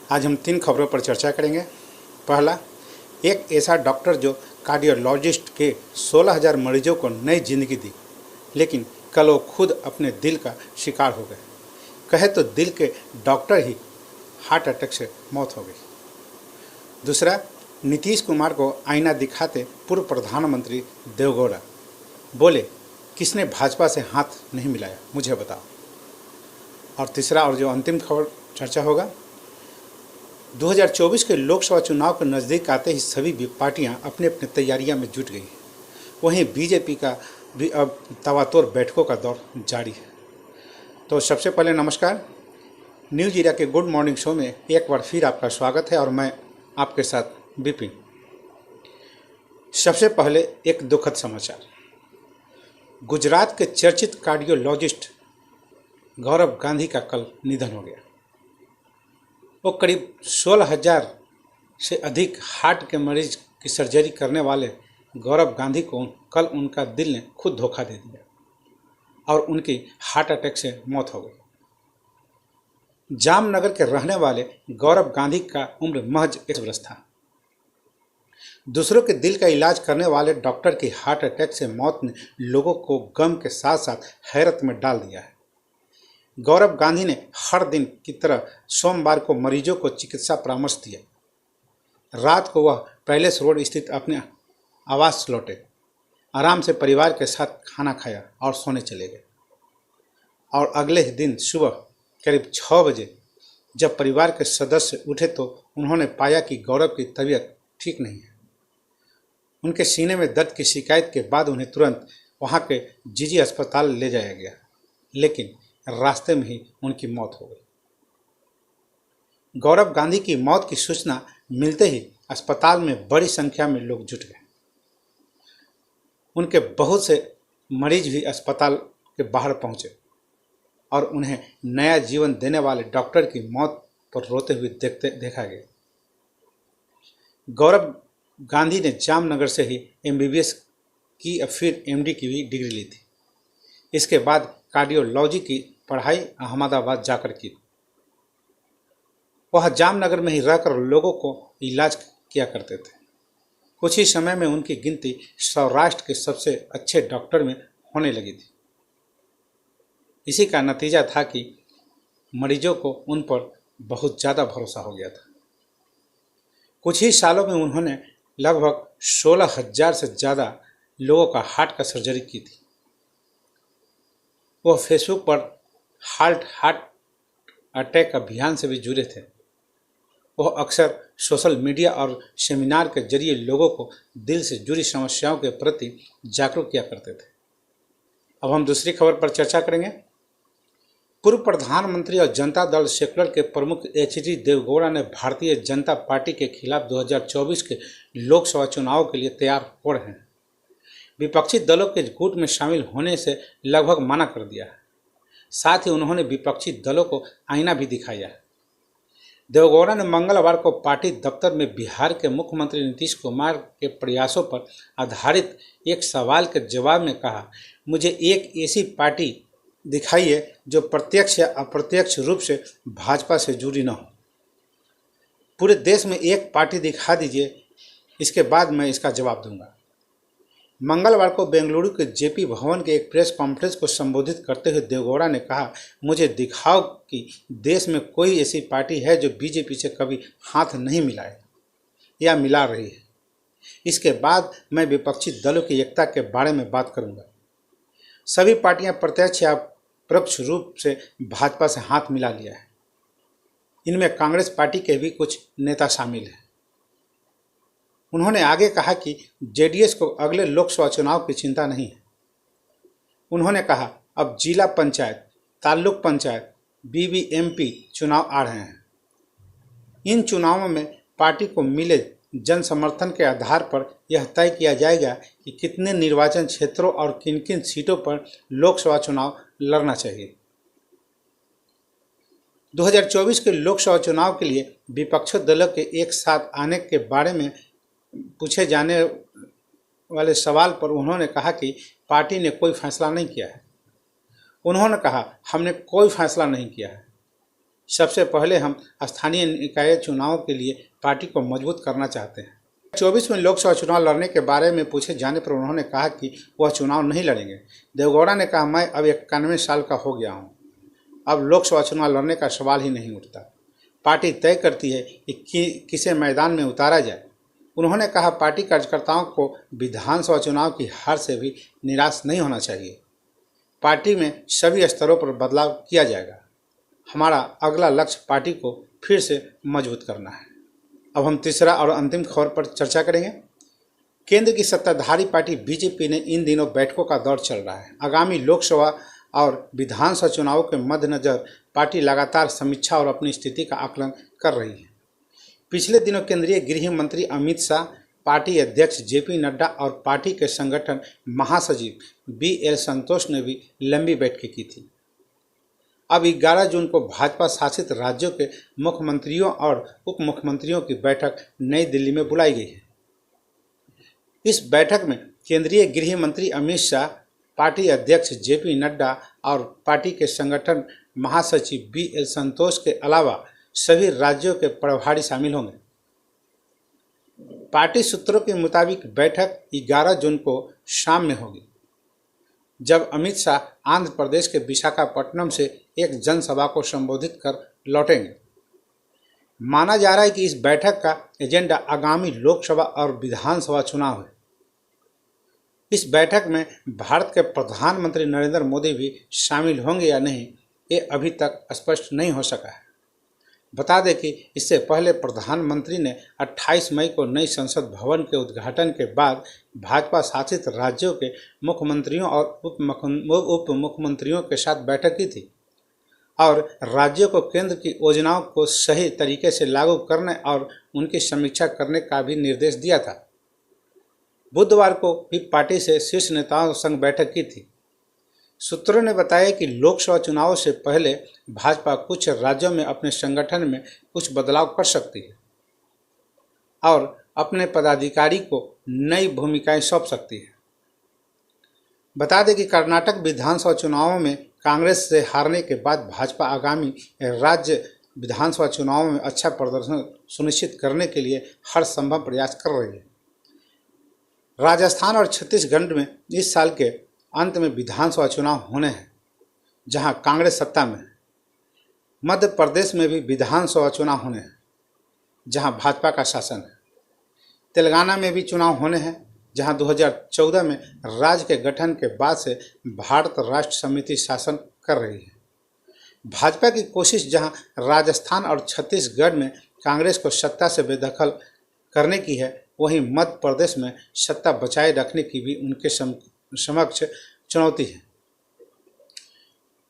आज हम 3 खबरों पर चर्चा करेंगे। पहला, एक ऐसा डॉक्टर जो कार्डियोलॉजिस्ट के 16,000 मरीजों को नई जिंदगी दी, लेकिन कल वो खुद अपने दिल का शिकार हो गए। कहे तो दिल के डॉक्टर ही हार्ट अटैक से मौत हो गई। दूसरा, नीतीश कुमार को आईना दिखाते पूर्व प्रधानमंत्री देवेगौड़ा बोले, किसने भाजपा से हाथ नहीं मिलाया, मुझे बताओ। और तीसरा और जो अंतिम खबर चर्चा होगा, 2024 के लोकसभा चुनाव के नज़दीक आते ही सभी पार्टियां अपनी अपनी तैयारियां में जुट गई। वहीं बीजेपी का भी अब तवातोड़ बैठकों का दौर जारी है। तो सबसे पहले नमस्कार, न्यूज इंडिया के गुड मॉर्निंग शो में एक बार फिर आपका स्वागत है और मैं आपके साथ विपिन। सबसे पहले एक दुखद समाचार, गुजरात के चर्चित कार्डियोलॉजिस्ट गौरव गांधी का कल निधन हो गया। वो करीब 16,000 से अधिक हार्ट के मरीज की सर्जरी करने वाले गौरव गांधी को कल उनका दिल ने खुद धोखा दे दिया और उनकी हार्ट अटैक से मौत हो गई। जामनगर के रहने वाले गौरव गांधी का उम्र महज 1 वर्ष था। दूसरों के दिल का इलाज करने वाले डॉक्टर की हार्ट अटैक से मौत ने लोगों को गम के साथ साथ हैरत में डाल दिया है। गौरव गांधी ने हर दिन की तरह सोमवार को मरीजों को चिकित्सा परामर्श दिया। रात को वह पैलेस रोड स्थित अपने आवास लौटे, आराम से परिवार के साथ खाना खाया और सोने चले गए। और अगले ही दिन सुबह करीब 6 बजे जब परिवार के सदस्य उठे तो उन्होंने पाया कि गौरव की तबीयत ठीक नहीं है। उनके सीने में दर्द की शिकायत के बाद उन्हें तुरंत वहां के जीजी अस्पताल ले जाया गया, लेकिन रास्ते में ही उनकी मौत हो गई। गौरव गांधी की मौत की सूचना मिलते ही अस्पताल में बड़ी संख्या में लोग जुट गए। उनके बहुत से मरीज भी अस्पताल के बाहर पहुंचे और उन्हें नया जीवन देने वाले डॉक्टर की मौत पर रोते हुए देखा गया। गौरव गांधी ने जामनगर से ही MBBS की और फिर MD की भी डिग्री ली थी। इसके बाद कार्डियोलॉजी की पढ़ाई अहमदाबाद जाकर की। वह जामनगर में ही रहकर लोगों को इलाज किया करते थे। कुछ ही समय में उनकी गिनती सौराष्ट्र के सबसे अच्छे डॉक्टर में होने लगी थी। इसी का नतीजा था कि मरीजों को उन पर बहुत ज़्यादा भरोसा हो गया था। कुछ ही सालों में उन्होंने लगभग 16,000 से ज़्यादा लोगों का हार्ट का सर्जरी की थी। वह फेसबुक पर हार्ट अटैक अभियान से भी जुड़े थे। वह अक्सर सोशल मीडिया और सेमिनार के जरिए लोगों को दिल से जुड़ी समस्याओं के प्रति जागरूक किया करते थे। अब हम दूसरी खबर पर चर्चा करेंगे। पूर्व प्रधानमंत्री और जनता दल सेक्युलर के प्रमुख HD देवेगौड़ा ने भारतीय जनता पार्टी के खिलाफ 2024 के लोकसभा चुनाव के लिए तैयार हो रहे हैं। विपक्षी दलों के गुट में शामिल होने से लगभग मना कर दिया है। साथ ही उन्होंने विपक्षी दलों को आईना भी दिखाया है। देवेगौड़ा ने मंगलवार को पार्टी दफ्तर में बिहार के मुख्यमंत्री नीतीश कुमार के प्रयासों पर आधारित एक सवाल के जवाब में कहा, मुझे एक ऐसी पार्टी दिखाइए जो प्रत्यक्ष या अप्रत्यक्ष रूप से भाजपा से जुड़ी न हो। पूरे देश में एक पार्टी दिखा दीजिए, इसके बाद मैं इसका जवाब दूंगा। मंगलवार को बेंगलुरु के JP भवन के एक प्रेस कॉन्फ्रेंस को संबोधित करते हुए देवेगौड़ा ने कहा, मुझे दिखाओ कि देश में कोई ऐसी पार्टी है जो बीजेपी से कभी हाथ नहीं मिलाए या मिला रही है। इसके बाद मैं विपक्षी दलों की एकता के बारे में बात करूंगा। सभी पार्टियां प्रत्यक्ष या परोक्ष रूप से भाजपा से हाथ मिला लिया है। इनमें कांग्रेस पार्टी के भी कुछ नेता शामिल हैं। उन्होंने आगे कहा कि JDS को अगले लोकसभा चुनाव की चिंता नहीं है। उन्होंने कहा, अब जिला पंचायत, ताल्लुक पंचायत, BBMP चुनाव आ रहे हैं। इन चुनावों में पार्टी को मिले जन समर्थन के आधार पर यह तय किया जाएगा कि कितने निर्वाचन क्षेत्रों और किन किन सीटों पर लोकसभा चुनाव लड़ना चाहिए। 2024 के लोकसभा चुनाव के लिए विपक्षी दलों के एक साथ आने के बारे में पूछे जाने वाले सवाल पर उन्होंने कहा कि पार्टी ने कोई फैसला नहीं किया है। उन्होंने कहा, हमने कोई फैसला नहीं किया है। सबसे पहले हम स्थानीय निकाय चुनाव के लिए पार्टी को मजबूत करना चाहते हैं। 24 में लोकसभा चुनाव लड़ने के बारे में पूछे जाने पर उन्होंने कहा कि वह चुनाव नहीं लड़ेंगे। देवगौड़ा ने कहा, मैं अब 91 साल का हो गया हूँ, अब लोकसभा चुनाव लड़ने का सवाल ही नहीं उठता। पार्टी तय करती है कि किसे मैदान में उतारा जाए। उन्होंने कहा, पार्टी कार्यकर्ताओं को विधानसभा चुनाव की हार से भी निराश नहीं होना चाहिए। पार्टी में सभी स्तरों पर बदलाव किया जाएगा। हमारा अगला लक्ष्य पार्टी को फिर से मजबूत करना है। अब हम तीसरा और अंतिम खबर पर चर्चा करेंगे। केंद्र की सत्ताधारी पार्टी बीजेपी ने इन दिनों बैठकों का दौर चल रहा है। आगामी लोकसभा और विधानसभा चुनावों के मद्देनजर पार्टी लगातार समीक्षा और अपनी स्थिति का आकलन कर रही है। पिछले दिनों केंद्रीय गृह मंत्री अमित शाह, पार्टी अध्यक्ष जेपी नड्डा और पार्टी के संगठन महासचिव बीएल संतोष ने भी लंबी बैठकें की थी। अब 11 जून को भाजपा शासित राज्यों के मुख्यमंत्रियों और उप मुख्यमंत्रियों की बैठक नई दिल्ली में बुलाई गई है। इस बैठक में केंद्रीय गृह मंत्री अमित शाह, पार्टी अध्यक्ष जेपी नड्डा और पार्टी के संगठन महासचिव बीएल संतोष के अलावा सभी राज्यों के प्रभारी शामिल होंगे। पार्टी सूत्रों के मुताबिक बैठक 11 जून को शाम में होगी, जब अमित शाह आंध्र प्रदेश के विशाखापट्टनम से एक जनसभा को संबोधित कर लौटेंगे। माना जा रहा है कि इस बैठक का एजेंडा आगामी लोकसभा और विधानसभा चुनाव है। इस बैठक में भारत के प्रधानमंत्री नरेंद्र मोदी भी शामिल होंगे या नहीं, ये अभी तक स्पष्ट नहीं हो सका है। बता दें कि इससे पहले प्रधानमंत्री ने 28 मई को नई संसद भवन के उद्घाटन के बाद भाजपा शासित राज्यों के मुख्यमंत्रियों और उप मुख्यमंत्रियों के साथ बैठक की थी और राज्यों को केंद्र की योजनाओं को सही तरीके से लागू करने और उनकी समीक्षा करने का भी निर्देश दिया था। बुधवार को भी पार्टी से शीर्ष नेताओं संग बैठक की थी। सूत्रों ने बताया कि लोकसभा चुनावों से पहले भाजपा कुछ राज्यों में अपने संगठन में कुछ बदलाव कर सकती है और अपने पदाधिकारी को नई भूमिकाएं सौंप सकती है। बता दें कि कर्नाटक विधानसभा चुनावों में कांग्रेस से हारने के बाद भाजपा आगामी राज्य विधानसभा चुनावों में अच्छा प्रदर्शन सुनिश्चित करने के लिए हर संभव प्रयास कर रही है। राजस्थान और छत्तीसगढ़ में इस साल के अंत में विधानसभा चुनाव होने हैं, जहां कांग्रेस सत्ता में है। मध्य प्रदेश में भी विधानसभा चुनाव होने हैं, जहां भाजपा का शासन है। तेलंगाना में भी चुनाव होने हैं, जहां 2014 में राज्य के गठन के बाद से भारत राष्ट्र समिति शासन कर रही है। भाजपा की कोशिश जहां राजस्थान और छत्तीसगढ़ में कांग्रेस को सत्ता से बेदखल करने की है, वहीं मध्य प्रदेश में सत्ता बचाए रखने की भी उनके समक्ष चुनौती है।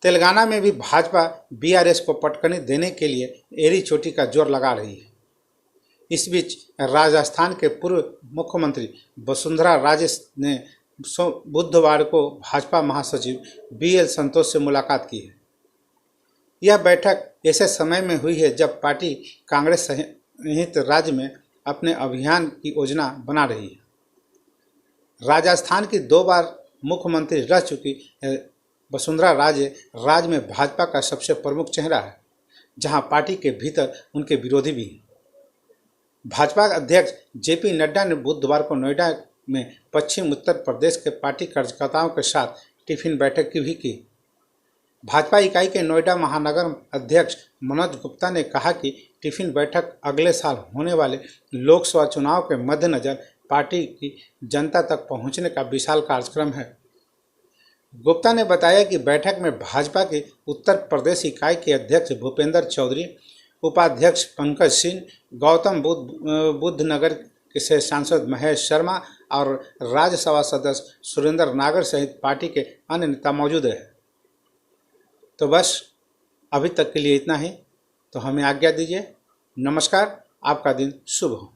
तेलंगाना में भी भाजपा बीआरएस को पटकनी देने के लिए एड़ी चोटी का जोर लगा रही है। इस बीच राजस्थान के पूर्व मुख्यमंत्री वसुंधरा राजे ने बुधवार को भाजपा महासचिव बीएल संतोष से मुलाकात की है। यह बैठक ऐसे समय में हुई है जब पार्टी कांग्रेस सहित राज्य में अपने अभियान की योजना बना रही है। राजस्थान की 2 बार मुख्यमंत्री रह चुकी वसुंधरा राजे राज्य में भाजपा का सबसे प्रमुख चेहरा है, जहां पार्टी के भीतर उनके विरोधी भी हैं। भाजपा अध्यक्ष जेपी नड्डा ने बुधवार को नोएडा में पश्चिम उत्तर प्रदेश के पार्टी कार्यकर्ताओं के साथ टिफिन बैठक भी की। भाजपा इकाई के नोएडा महानगर अध्यक्ष मनोज गुप्ता ने कहा कि टिफिन बैठक अगले साल होने वाले लोकसभा चुनाव के मद्देनजर पार्टी की जनता तक पहुंचने का विशाल कार्यक्रम है। गुप्ता ने बताया कि बैठक में भाजपा की उत्तर प्रदेश इकाई के अध्यक्ष भूपेंद्र चौधरी, उपाध्यक्ष पंकज सिंह, गौतम बुद्ध नगर से सांसद महेश शर्मा और राज्यसभा सदस्य सुरेंद्र नागर सहित पार्टी के अन्य नेता मौजूद हैं। तो बस अभी तक के लिए इतना ही। तो हमें आज्ञा दीजिए। नमस्कार। आपका दिन शुभ हो।